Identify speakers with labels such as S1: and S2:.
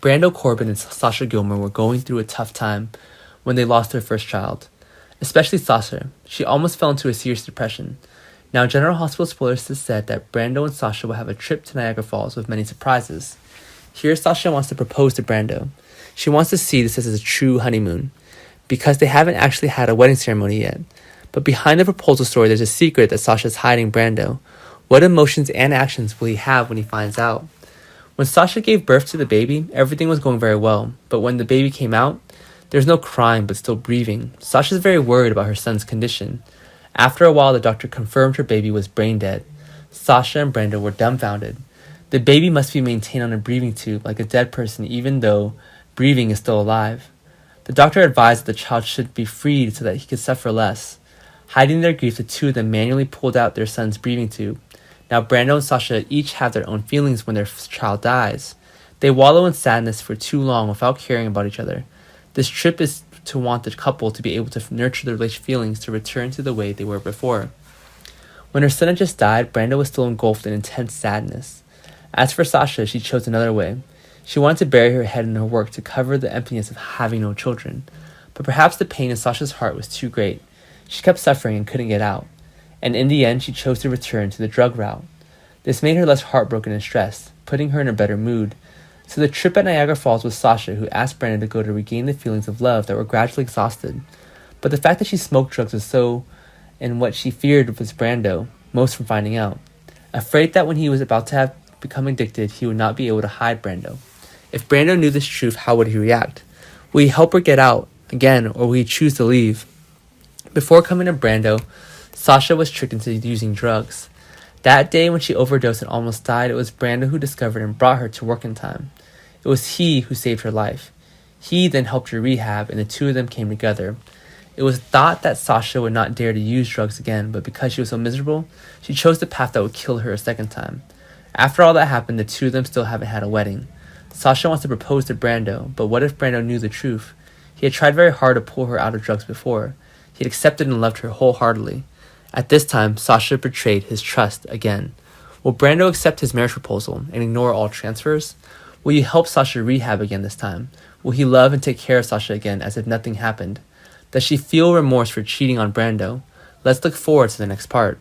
S1: Brando Corbin and Sasha Gilmore were going through a tough time when they lost their first child. Especially Sasha. She almost fell into a serious depression. Now, General Hospital spoilers has said that Brando and Sasha will have a trip to Niagara Falls with many surprises. Here, Sasha wants to propose to Brando. She wants to see this as a true honeymoon, because they haven't actually had a wedding ceremony yet. But behind the proposal story, there's a secret that Sasha's hiding Brando. What emotions and actions will he have when he finds out? When Sasha gave birth to the baby, everything was going very well, but when the baby came out, there's no crying but still breathing. Sasha's very worried about her son's condition. After a while, the doctor confirmed her baby was brain dead. Sasha and Brando were dumbfounded. The baby must be maintained on a breathing tube like a dead person even though breathing is still alive. The doctor advised that the child should be freed so that he could suffer less. Hiding their grief, the two of them manually pulled out their son's breathing tube. Now Brando and Sasha each have their own feelings when their child dies. They wallow in sadness for too long without caring about each other. This trip is to want the couple to be able to nurture their relationship feelings to return to the way they were before. When her son had just died, Brando was still engulfed in intense sadness. As for Sasha, she chose another way. She wanted to bury her head in her work to cover the emptiness of having no children. But perhaps the pain in Sasha's heart was too great. She kept suffering and couldn't get out. And in the end, she chose to return to the drug route. This made her less heartbroken and stressed, putting her in a better mood. So the trip at Niagara Falls was Sasha, who asked Brando to go to regain the feelings of love that were gradually exhausted. But the fact that she smoked drugs was so, and what she feared was Brando, most from finding out. Afraid that when he was about to have become addicted, he would not be able to hide Brando. If Brando knew this truth, how would he react? Will he help her get out again, or will he choose to leave? Before coming to Brando, Sasha was tricked into using drugs. That day when she overdosed and almost died, it was Brando who discovered and brought her to work in time. It was he who saved her life. He then helped her rehab, and the two of them came together. It was thought that Sasha would not dare to use drugs again, but because she was so miserable, she chose the path that would kill her a second time. After all that happened, the two of them still haven't had a wedding. Sasha wants to propose to Brando, but what if Brando knew the truth? He had tried very hard to pull her out of drugs before. He had accepted and loved her wholeheartedly. At this time, Sasha betrayed his trust again. Will Brando accept his marriage proposal and ignore all transfers? Will he help Sasha rehab again this time? Will he love and take care of Sasha again as if nothing happened? Does she feel remorse for cheating on Brando? Let's look forward to the next part.